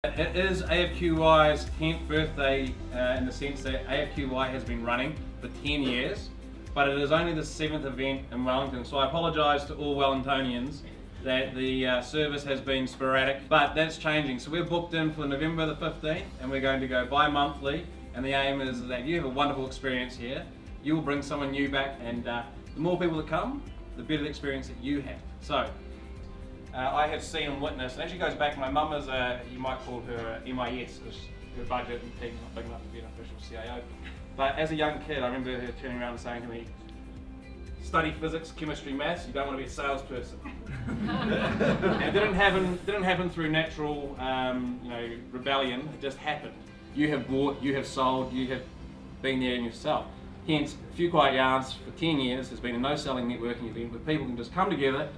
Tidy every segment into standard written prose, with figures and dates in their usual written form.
It is AFQY's 10th birthday in the sense that AFQY has been running for 10 years, but it is only the 7th event in Wellington. So I apologise to all Wellingtonians that the service has been sporadic, but that's changing. So we're booked in for November the 15th and we're going to go bi-monthly, and the aim is that you have a wonderful experience here. You will bring someone new back, and the more people that come, the better the experience that you have. So I have seen and witnessed, and actually goes back, my mum is you might call her MIS, because her budget and team's not big enough to be an official CIO. But as a young kid, I remember her turning around and saying to me, study physics, chemistry, maths, you don't want to be a salesperson. And it didn't happen through natural rebellion, it just happened. You have bought, you have sold, you have been there in yourself. Hence, AFQY Yarns for 10 years has been a no-selling networking event where people can just come together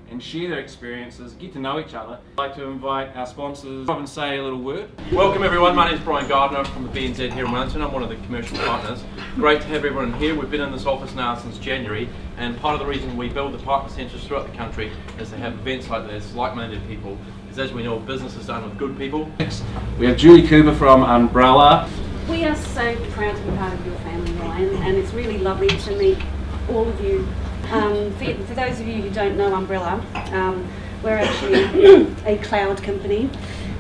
and share their experiences, get to know each other. I'd like to invite our sponsors and say a little word. Welcome everyone, my name is Brian Gardner from the BNZ here in Wellington. I'm one of the commercial partners. Great to have everyone here. We've been in this office now since January, and part of the reason we build the partner centres throughout the country is to have events like this, like-minded people, because as we know, business is done with good people. We have Julie Cooper from Umbrella. We are so proud to be part of your family, Ryan, and it's really lovely to meet all of you. For those of you who don't know Umbrella, we're actually a cloud company,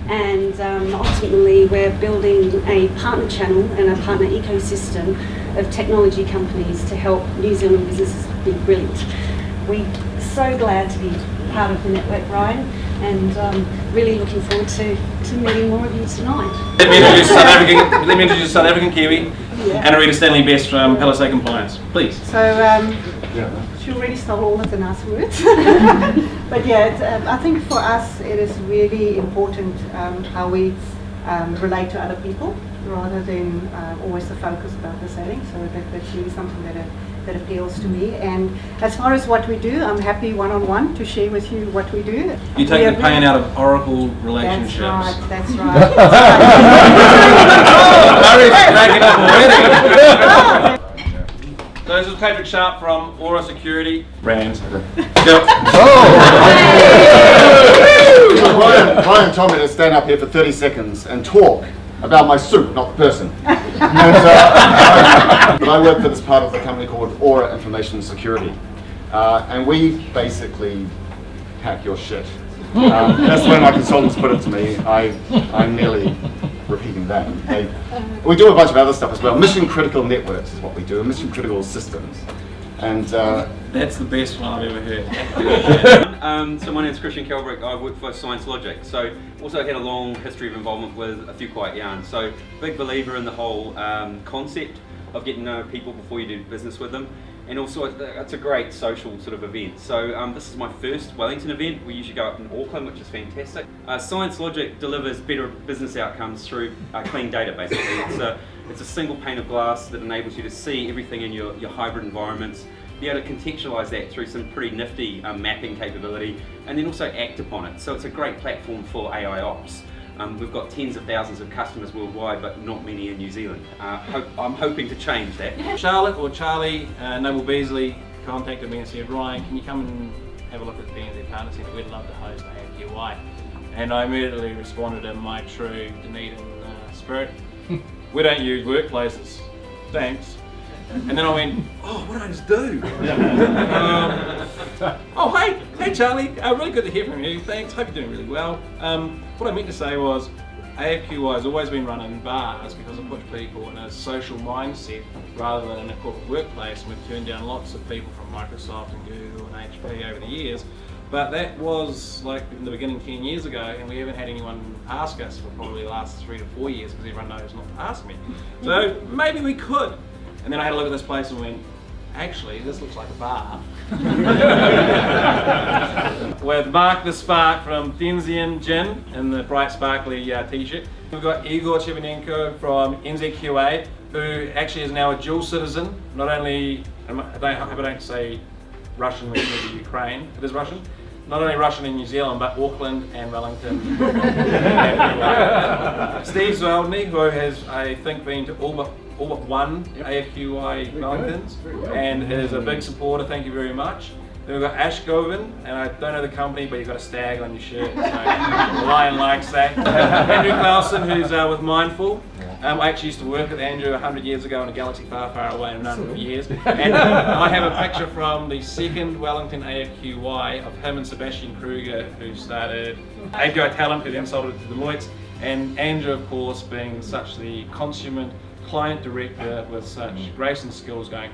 and ultimately we're building a partner channel and a partner ecosystem of technology companies to help New Zealand businesses be brilliant. We're so glad to be part of the network, Ryan, and really looking forward to meeting more of you tonight. Let me introduce South African Kiwi, Anna-Rita Stanley-Best from Palisade Compliance, please. So, she already stole all of the nice words. But yeah, I think for us it is really important how we relate to other people rather than always the focus about the selling. So that's really something that appeals to me. And as far as what we do, I'm happy one-on-one to share with you what we do. You take the pain out of Oracle relationships. That's right. So this is Patrick Sharp from Aura Security. Brands. Brian told me to stand up here for 30 seconds and talk about my suit, not the person. But I work for this part of the company called Aura Information Security. And we basically hack your shit. That's the way my consultants put it to me. I'm merely repeating that. We do a bunch of other stuff as well. Mission critical networks is what we do, mission critical systems. And that's the best one I've ever heard. So my name is Christian Kelbrick. I work for Science Logic. So also had a long history of involvement with AFQY Yarns. So big believer in the whole concept of getting to know people before you do business with them. And also it's a great social sort of event. So this is my first Wellington event. We usually go up in Auckland, which is fantastic. Science Logic delivers better business outcomes through clean data, basically. It's a single pane of glass that enables you to see everything in your hybrid environments, be able to contextualize that through some pretty nifty mapping capability, and then also act upon it. So it's a great platform for AI ops. We've got tens of thousands of customers worldwide, but not many in New Zealand. I'm hoping to change that. Charlotte or Charlie Noble Beasley contacted me and said, Ryan, can you come and have a look at the BNZ Partner Centre? We'd love to host AFQY. And I immediately responded in my true Dunedin spirit. We don't use workplaces, thanks. And then I went, oh, what did I just do? Oh, hey Charlie, really good to hear from you, thanks, hope you're doing really well. What I meant to say was, AFQY has always been run in bars because it puts people in a social mindset rather than in a corporate workplace, and we've turned down lots of people from Microsoft and Google and HP over the years. But that was like in the beginning 10 years ago, and we haven't had anyone ask us for probably the last 3 to 4 years because everyone knows not to ask me. So maybe we could. And then I had a look at this place and went, actually, this looks like a bar. With Mark the Spark from Thenzian Gin in the bright sparkly t-shirt. We've got Igor Chevenenko from NZQA, who actually is now a dual citizen. Not only, I hope I don't say Russian when you to Ukraine, it is Russian. Not only Russian in New Zealand, but Auckland and Wellington. Steve Zweldny, who has, I think, been to all but one AFQY Wellingtons, and is a big supporter, thank you very much. Then we've got Ash Govin, and I don't know the company, but you've got a stag on your shirt, so the lion likes that. Andrew Clausen, who's with Mindful. I actually used to work with Andrew 100 years ago in a galaxy far, far away, in a number of years. And I have a picture from the second Wellington AFQY of him and Sebastian Kruger, who started AFQY Talent, who then sold it to Deloitte. And Andrew, of course, being such the consummate client director with such grace and skills going.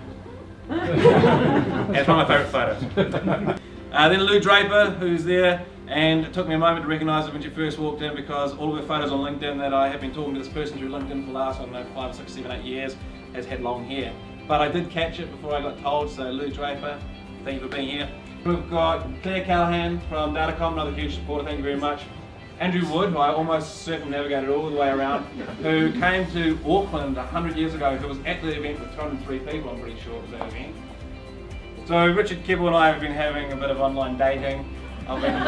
It's one of my favourite photos. Then Lou Draper, who's there, and it took me a moment to recognise her when she first walked in, because all of her photos on LinkedIn that I have been talking to this person through LinkedIn for the last, I don't know, 5, 6, 7, 8 years, has had long hair. But I did catch it before I got told, so Lou Draper, thank you for being here. We've got Claire Callahan from Datacom, another huge supporter, thank you very much. Andrew Wood, who I almost circumnavigated all the way around, who came to Auckland 100 years ago, who was at the event with 203 people, I'm pretty sure it was that event. So Richard Kibble and I have been having a bit of online dating. I've been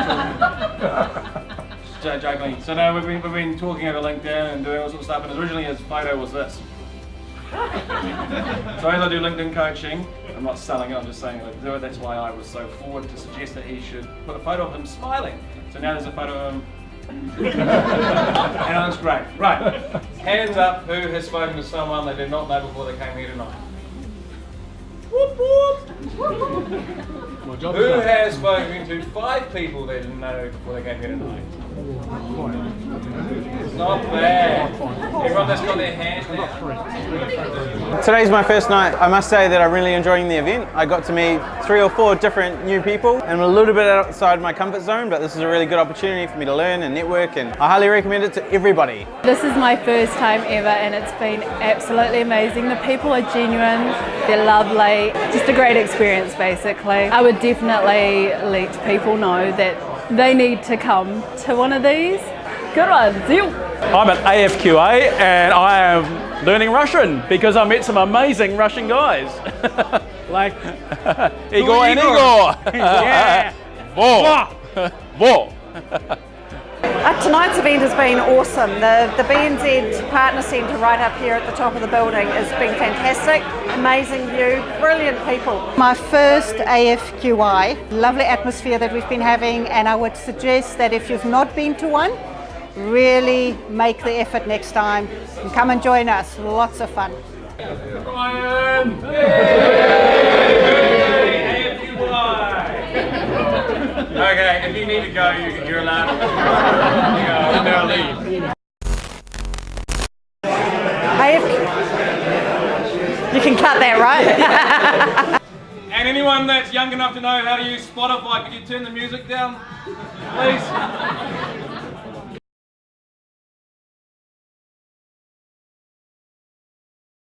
talking, jokingly. So no, we've been talking over LinkedIn and doing all sorts of stuff, and originally his photo was this. So as I do LinkedIn coaching, I'm not selling it, I'm just saying I do it. That's why I was so forward to suggest that he should put a photo of him smiling. So now there's a photo of him. And it looks great. Right, hands up who has spoken to someone they did not know before they came here tonight. Whoop, whoop. Who has spoken to 5 people they didn't know before they came here tonight? It's not bad. Everyone that's got their hand now. Today's my first night. I must say that I'm really enjoying the event. I got to meet 3 or 4 different new people, and I'm a little bit outside my comfort zone, but this is a really good opportunity for me to learn and network, and I highly recommend it to everybody. This is my first time ever, and it's been absolutely amazing. The people are genuine, they're lovely, just a great experience basically. I would definitely let people know that they need to come to one of these. Good one, Zil. I'm at AFQA and I am learning Russian because I met some amazing Russian guys. Like Igor and Igor. Yeah. Vo. Tonight's event has been awesome. The BNZ Partner Centre right up here at the top of the building has been fantastic. Amazing view, brilliant people. My first AFQY, lovely atmosphere that we've been having, and I would suggest that if you've not been to one, really make the effort next time and come and join us. Lots of fun. Brian! Okay, if you need to go, you're allowed to go. Leave. You can cut that, right? And anyone that's young enough to know how to use Spotify, could you turn the music down, please?